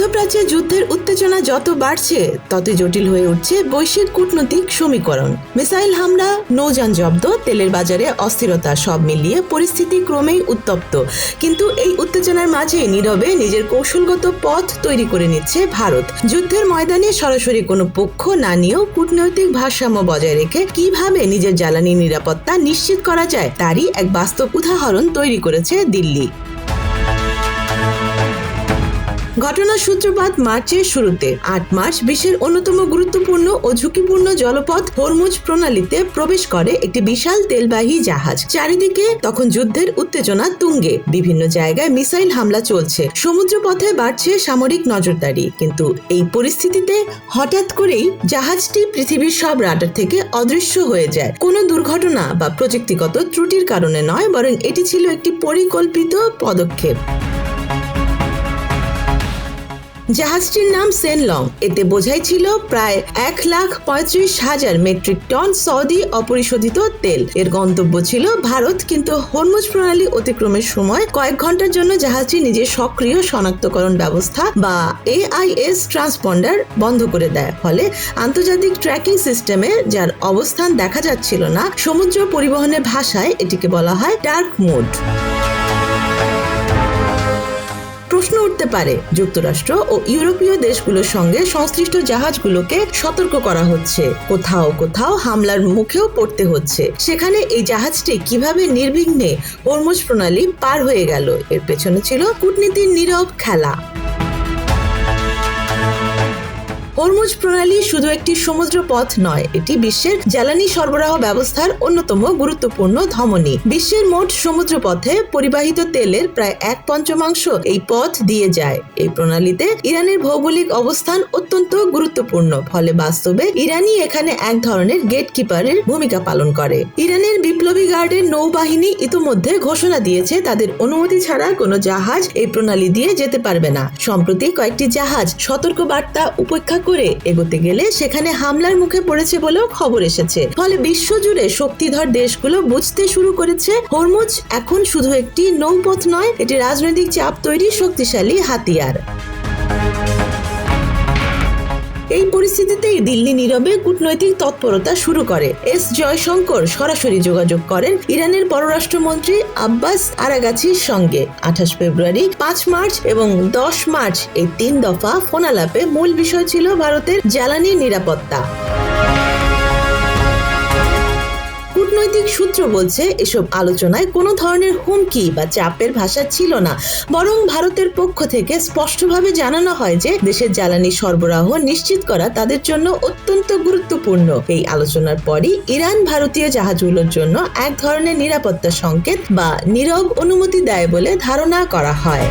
মধ্যপ্রাচ্যে যুদ্ধের উত্তেজনা যত বাড়ছে তত জটিল হয়ে উঠছে বৈশ্বিক কূটনৈতিক সমীকরণ। মিসাইল হামলা, নৌযান জব্দ, তেলের বাজারে অস্থিরতা, সব মিলিয়ে পরিস্থিতি ক্রমেই উত্তপ্ত। কিন্তু এই উত্তেজনার মাঝে নীরবে নিজের কৌশলগত পথ তৈরি করে নিচ্ছে ভারত। যুদ্ধের ময়দানে সরাসরি কোনো পক্ষ না নিয়েও কূটনৈতিক ভারসাম্য বজায় রেখে কিভাবে নিজের জ্বালানি নিরাপত্তা নিশ্চিত করা যায় তারই এক বাস্তব উদাহরণ তৈরি করেছে দিল্লি। ঘটনার সূত্রপাত মার্চের শুরুতে। ৮ মার্চ বিশ্বের অন্যতম গুরুত্বপূর্ণ ও ঝুঁকিপূর্ণ জলপথ হরমুজ প্রণালীতে প্রবেশ করে একটি বিশাল তেলবাহী জাহাজ। চারিদিকে তখন যুদ্ধের উত্তেজনা তুঙ্গে, বিভিন্ন জায়গায় মিসাইল হামলা চলছে, সমুদ্রপথে বাড়ছে সামরিক নজরদারি। কিন্তু এই পরিস্থিতিতে হঠাৎ করেই জাহাজটি পৃথিবীর সব রাডার থেকে অদৃশ্য হয়ে যায়। কোনো দুর্ঘটনা বা প্রযুক্তিগত ত্রুটির কারণে নয়, বরং এটি ছিল একটি পরিকল্পিত পদক্ষেপ। জাহাজটির নাম সেনলং। এতে বোঝাই ছিল প্রায় 1,35,000 মেট্রিক টন সৌদি অপরিশোধিত তেল। এর গন্তব্য ছিল ভারত, কিন্তু হরমুজ প্রণালী অতিক্রমের সময় কয়েক ঘন্টার জন্য জাহাজটি নিজের সক্রিয় শনাক্তকরণ ব্যবস্থা বা AIS ট্রান্সপন্ডার বন্ধ করে দেয়। ফলে আন্তর্জাতিক ট্র্যাকিং সিস্টেমে যার অবস্থান দেখা যাচ্ছিল না, সমুদ্র পরিবহনের ভাষায় এটিকে বলা হয় ডার্ক মোড। প্রশ্ন উঠতে পারে, যুক্তরাষ্ট্র ও ইউরোপীয় দেশগুলোর সঙ্গে সংশ্লিষ্ট জাহাজগুলোকে সতর্ক করা হচ্ছে, কোথাও কোথাও হামলার মুখেও পড়তে হচ্ছে। সেখানে এই জাহাজটি কিভাবে নির্বিঘ্নে হরমুজ প্রণালী পার হয়ে গেল? এর পেছনে ছিল কূটনীতির নীরব খেলা। হরমুজ প্রণালী শুধু একটি সমুদ্র পথ নয়, এটি বিশ্বের জ্বালানি সরবরাহ ব্যবস্থার অন্যতম গুরুত্বপূর্ণ ধমনী। বিশ্বের মোট সমুদ্র পথে পরিবাহিত তেলের প্রায় 1/5 এই পথ দিয়ে যায়। এই প্রণালীতে ইরানের ভৌগোলিক অবস্থান অত্যন্ত গুরুত্বপূর্ণ, ফলে বাস্তবে ইরানই এখানে এক ধরনের গেটকিপারের ভূমিকা পালন করে। ইরানের বিপ্লবী গার্ডের নৌবাহিনী ইতোমধ্যে ঘোষণা দিয়েছে তাদের অনুমতি ছাড়া কোনো জাহাজ এই প্রণালী দিয়ে যেতে পারবে না। সম্প্রতি কয়েকটি জাহাজ সতর্ক বার্তা উপেক্ষা করে এগোতে গেলে সেখানে হামলার মুখে পড়েছে বলেও খবর এসেছে। ফলে বিশ্বজুড়ে শক্তিধর দেশগুলো বুঝতে শুরু করেছে হরমুজ এখন শুধু একটি নৌপথ নয়, এটি রাজনৈতিক চাপ তৈরির শক্তিশালী হাতিয়ার। এই পরিস্থিতিতেই দিল্লি নীরবে কূটনৈতিক তৎপরতা শুরু করে। এস জয়শঙ্কর সরাসরি যোগাযোগ করেন ইরানের পররাষ্ট্রমন্ত্রী আব্বাস আরাগাচির সঙ্গে। 28 ফেব্রুয়ারি, 5 মার্চ এবং 10 মার্চ এই 3 দফা ফোনালাপে মূল বিষয় ছিল ভারতের জ্বালানি নিরাপত্তা। কূটনৈতিক সূত্র বলছে এসব আলোচনায় কোনো ধরনের হুমকি বা চাপের ভাষা ছিল না, বরং ভারতের পক্ষ থেকে স্পষ্টভাবে জানানো হয় যে দেশের জ্বালানি সরবরাহ নিশ্চিত করা তাদের জন্য অত্যন্ত গুরুত্বপূর্ণ। এই আলোচনার পরই ইরান ভারতীয় জাহাজগুলোর জন্য এক ধরনের নিরাপত্তা সংকেত বা নীরব অনুমতি দেয় বলে ধারণা করা হয়।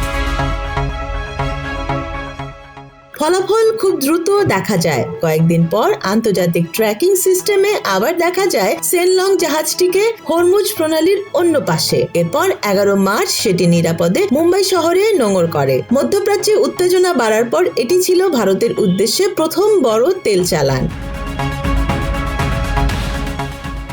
ফলাফল খুব দ্রুত দেখা যায়। কয়েকদিন পর আন্তর্জাতিক ট্র্যাকিং সিস্টেমে আবার দেখা যায় সেনলং জাহাজটিকে হরমুজ প্রণালীর অন্য পাশে। এরপর 11 মার্চ সেটি নিরাপদে মুম্বাই শহরে নোঙর করে। মধ্যপ্রাচ্যে উত্তেজনা বাড়ার পর এটি ছিল ভারতের উদ্দেশ্যে প্রথম বড় তেল চালান।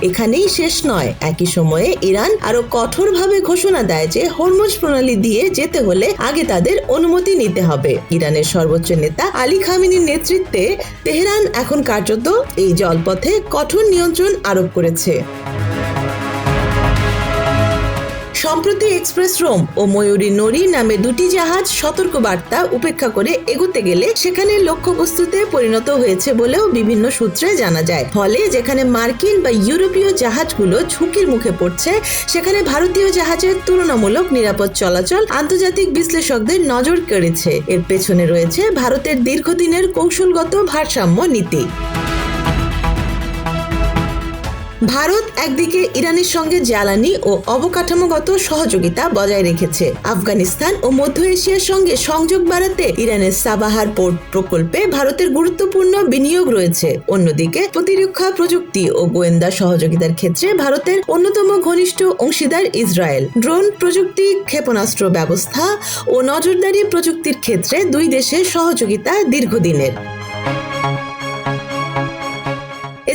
এখানেই শেষ নয়। একই সময়ে ইরান আরো কঠোরভাবে ঘোষণা দেয় যে হরমুজ প্রণালী দিয়ে যেতে হলে আগে তাদের অনুমতি নিতে হবে। ইরানের সর্বোচ্চ নেতা আলী খামেনির নেতৃত্বে তেহরান এখন কার্যত এই জলপথে কঠোর নিয়ন্ত্রণ আরোপ করেছে। সম্প্রতি এক্সপ্রেস রোম ও ময়ূরী নড়ি নামে দুটি জাহাজ সতর্কবার্তা উপেক্ষা করে এগোতে গেলে সেখানে লক্ষ্যবস্তুতে পরিণত হয়েছে বলেও বিভিন্ন সূত্রে জানা যায়। ফলে যেখানে মার্কিন বা ইউরোপীয় জাহাজগুলো ঝুঁকির মুখে পড়ছে, সেখানে ভারতীয় জাহাজের তুলনামূলক নিরাপদ চলাচল আন্তর্জাতিক বিশ্লেষকদের নজর কেড়েছে। এর পেছনে রয়েছে ভারতের দীর্ঘদিনের কৌশলগত ভারসাম্য নীতি। ভারত একদিকে ইরানের সঙ্গে জ্বালানি ও অবকাঠামোগত সহযোগিতা বজায় রেখেছে। আফগানিস্তান ও মধ্য এশিয়ার সঙ্গে সংযোগ বাড়াতে ইরানের সাবাহার পোর্ট প্রকল্পে ভারতের গুরুত্বপূর্ণ বিনিয়োগ রয়েছে। অন্যদিকে প্রতিরক্ষা প্রযুক্তি ও গোয়েন্দা সহযোগিতার ক্ষেত্রে ভারতের অন্যতম ঘনিষ্ঠ অংশীদার ইসরায়েল। ড্রোন প্রযুক্তি, ক্ষেপণাস্ত্র ব্যবস্থা ও নজরদারি প্রযুক্তির ক্ষেত্রে দুই দেশের সহযোগিতা দীর্ঘদিনের।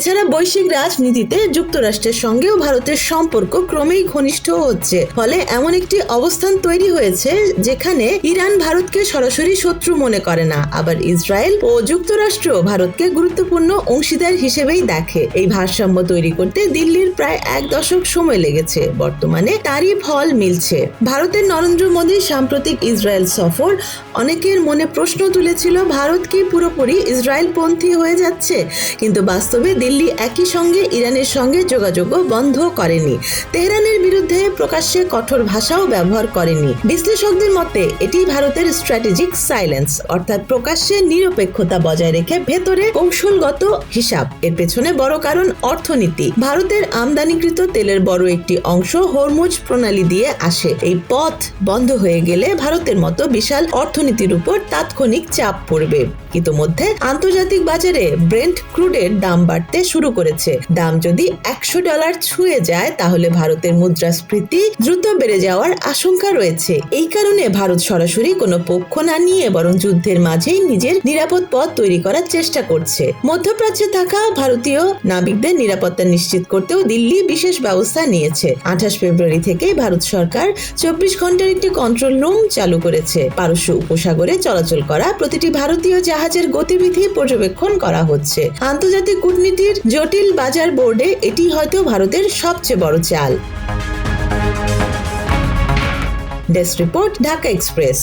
এছাড়া বৈশ্বিক রাজনীতিতে যুক্তরাষ্ট্রের সঙ্গেও ভারতের সম্পর্ক ক্রমেই ঘনিষ্ঠ হচ্ছে, ফলে এমন একটি অবস্থান তৈরি হয়েছে যেখানে ইরান ভারতকে সরাসরি শত্রু মনে করে না, আবার ইসরায়েল ও যুক্তরাষ্ট্র ভারতকে গুরুত্বপূর্ণ অংশীদার হিসেবেই দেখে। এই ভারসাম্য তৈরি করতে দিল্লির প্রায় 1 দশক সময় লেগেছে। বর্তমানে তারই ফল মিলছে। ভারতের নরেন্দ্র মোদীর সাম্প্রতিক ইসরায়েল সফর অনেকের মনে প্রশ্ন তুলেছিল, ভারত কি পুরোপুরি ইসরায়েলপন্থী হয়ে যাচ্ছে? কিন্তু বাস্তবে দিল্লি একই সঙ্গে ইরানের সঙ্গে যোগাযোগও বন্ধ করেনি, তেহরানের বিরুদ্ধে প্রকাশ্যে কঠোর ভাষাও ব্যবহার করেনি। বিশ্লেষকদের মতে এটি ভারতের স্ট্র্যাটেজিক সাইলেন্স, অর্থাৎ প্রকাশ্যে নিরপেক্ষতা বজায় রেখে ভেতরে কৌশলগত হিসাব। এর পেছনে বড় কারণ অর্থনীতি। ভারতের আমদানিকৃত তেলের বড় একটি অংশ হরমুজ প্রণালী দিয়ে আসে। এই পথ বন্ধ হয়ে গেলে ভারতের মতো বিশাল অর্থনীতির উপর তাৎক্ষণিক চাপ পড়বে। ইতোমধ্যে আন্তর্জাতিক বাজারে ব্রেন্ট ক্রুডের দাম বাড়তে শুরু করেছে। দাম যদি $100 ছুঁয়ে যায় তাহলে ভারতের মুদ্রাস্ফীতি দ্রুত বেড়ে যাওয়ার আশঙ্কা রয়েছে। এই কারণে ভারত সরাসরি কোনো পক্ষ না নিয়ে বরং যুদ্ধের মাঝেই নিজের নিরাপদ পথ তৈরি করার চেষ্টা করছে। মধ্যপ্রাচ্যে থাকা ভারতীয় নাবিকদের নিরাপত্তা নিশ্চিত করতেও দিল্লি বিশেষ ব্যবস্থা নিয়েছে। 28 ফেব্রুয়ারি থেকে ভারত সরকার 24 ঘন্টার একটি কন্ট্রোল রুম চালু করেছে। পারস্য উপসাগরে চলাচল করা প্রতিটি ভারতীয় জাহাজের গতিবিধি পর্যবেক্ষণ করা হচ্ছে। আন্তর্জাতিক কূটনীতির জটিল বাজার বোর্ডে এটি হয়তো ভারতের সবচেয়ে বড় চাল। Desk report, Dhaka express.